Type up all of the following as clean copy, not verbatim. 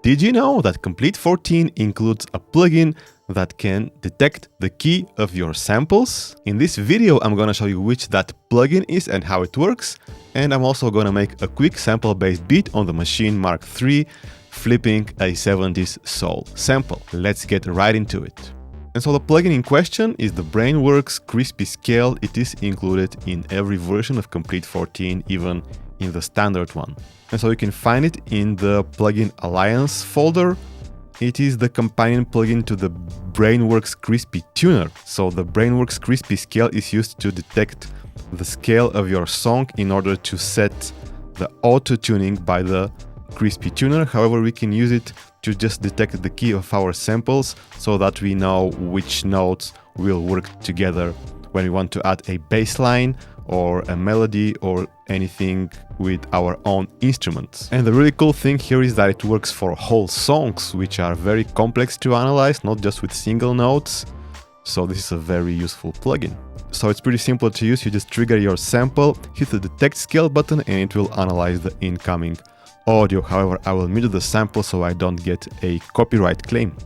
Did you know that Komplete 14 includes a plugin that can detect the key of your samples? In this video, I'm gonna show you which that plugin is and how it works. And I'm also gonna make a quick sample-based beat on the Maschine MK3, flipping a 70's soul sample. Let's get right into it. And so the plugin in question is the Brainworks Crispy Scale. It is included in every version of Komplete 14, even in the standard one. And so you can find it in the Plugin Alliance folder. It is the companion plugin to the Brainworks Crispy Tuner. So the Brainworks Crispy Scale is used to detect the scale of your song in order to set the auto-tuning by the Crispy Tuner. However, we can use it to just detect the key of our samples so that we know which notes will work together when we want to add a bass line or a melody or anything with our own instruments. And the really cool thing here is that it works for whole songs, which are very complex to analyze, not just with single notes. So this is a very useful plugin. So it's pretty simple to use. You just trigger your sample, hit the detect scale button, and it will analyze the incoming audio. However, I will mute the sample so I don't get a copyright claim.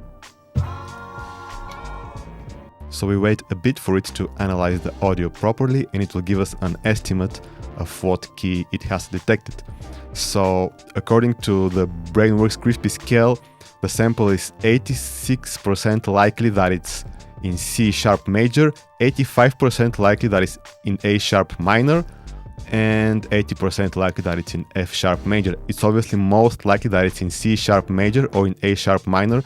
So we wait a bit for it to analyze the audio properly, and it will give us an estimate of what key it has detected. So according to the Brainworks Crispy Scale, the sample is 86% likely that it's in C sharp major, 85% likely that it's in A sharp minor, and 80% likely that it's in F sharp major. It's obviously most likely that it's in C sharp major or in A sharp minor.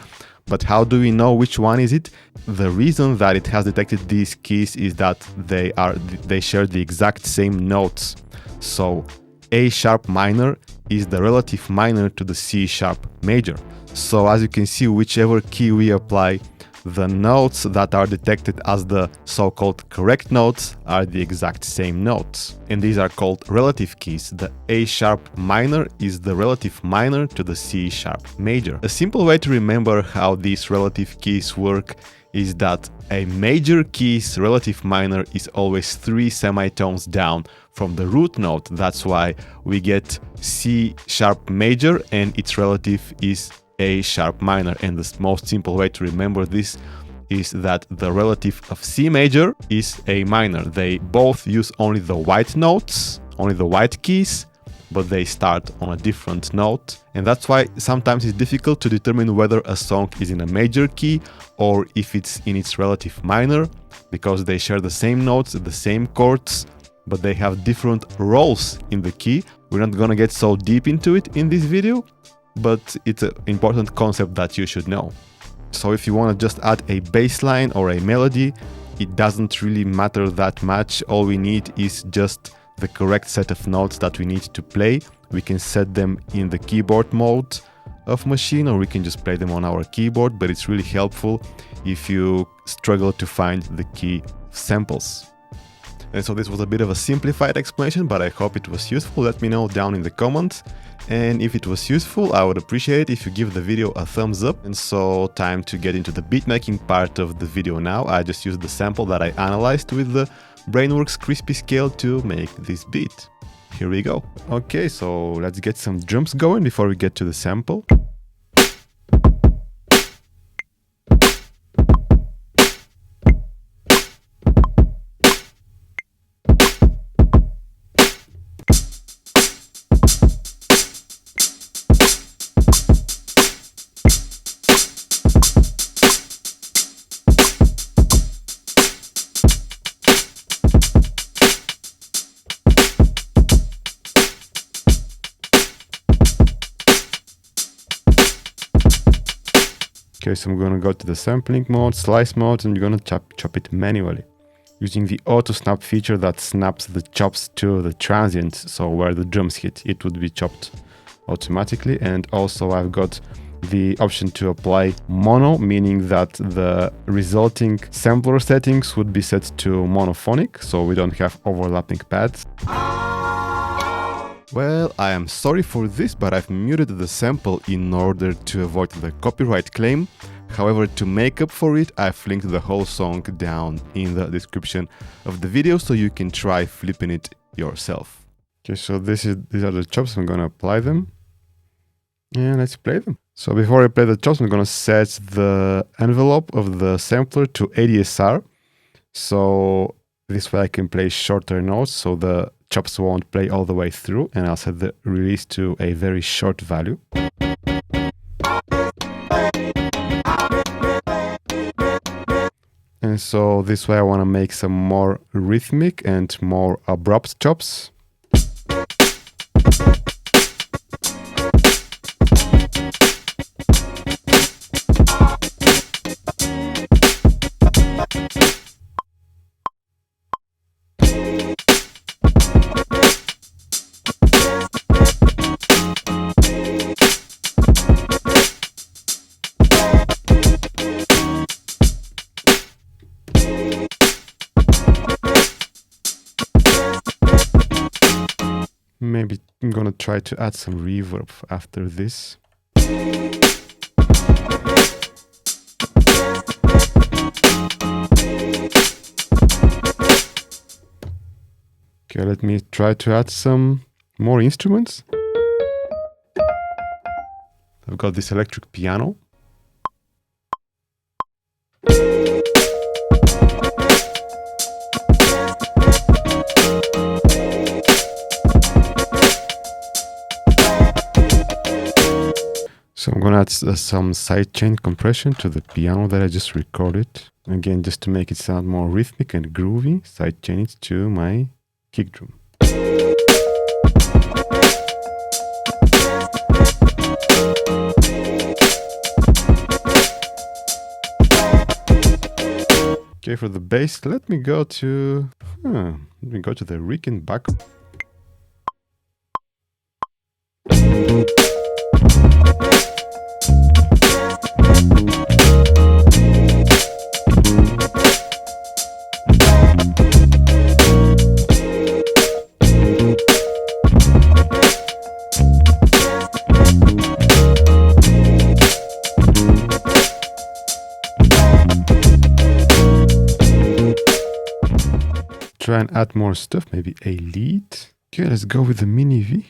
But how do we know which one is it? The reason that it has detected these keys is that they share the exact same notes. So A sharp minor is the relative minor to the C sharp major. So as you can see, whichever key we apply, the notes that are detected as the so-called correct notes are the exact same notes. And these are called relative keys. The A sharp minor is the relative minor to the C sharp major. A simple way to remember how these relative keys work is that a major key's relative minor is always 3 semitones down from the root note. That's why we get C sharp major and its relative is A sharp minor. And the most simple way to remember this is that the relative of C major is A minor. They both use only the white notes, only the white keys, but they start on a different note. And that's why sometimes it's difficult to determine whether a song is in a major key or if it's in its relative minor, because they share the same notes, the same chords, but they have different roles in the key. We're not gonna get so deep into it in this video, but it's an important concept that you should know. So if you want to just add a bass line or a melody, it doesn't really matter that much. All we need is just the correct set of notes that we need to play. We can set them in the keyboard mode of Maschine, or we can just play them on our keyboard, but it's really helpful if you struggle to find the key samples. And so this was a bit of a simplified explanation, but I hope it was useful. Let me know down in the comments. And if it was useful, I would appreciate it if you give the video a thumbs up. And so time to get into the beatmaking part of the video now. I just used the sample that I analyzed with the Brainworks Crispy Scale to make this beat. Here we go. Okay, so let's get some drums going before we get to the sample. Okay, so I'm gonna go to the sampling mode, slice mode, and you're gonna chop it manually using the auto snap feature that snaps the chops to the transient. So where the drums hit, it would be chopped automatically. And also I've got the option to apply mono, meaning that the resulting sampler settings would be set to monophonic, so we don't have overlapping pads. Well, I am sorry for this, but I've muted the sample in order to avoid the copyright claim. However, to make up for it, I've linked the whole song down in the description of the video, so you can try flipping it yourself. Okay, so these are the chops. I'm gonna apply them, and let's play them. So before I play the chops, I'm gonna set the envelope of the sampler to ADSR. So this way I can play shorter notes so the chops won't play all the way through, and I'll set the release to a very short value. And so this way I want to make some more rhythmic and more abrupt chops. Maybe I'm gonna try to add some reverb after this. Okay, let me try to add some more instruments. I've got this electric piano. So I'm gonna add some sidechain compression to the piano that I just recorded. Again, just to make it sound more rhythmic and groovy, sidechain it to my kick drum. Okay, for the bass, let me go to the Rickenbacker. Try and add more stuff, maybe a lead. Okay, let's go with the mini V.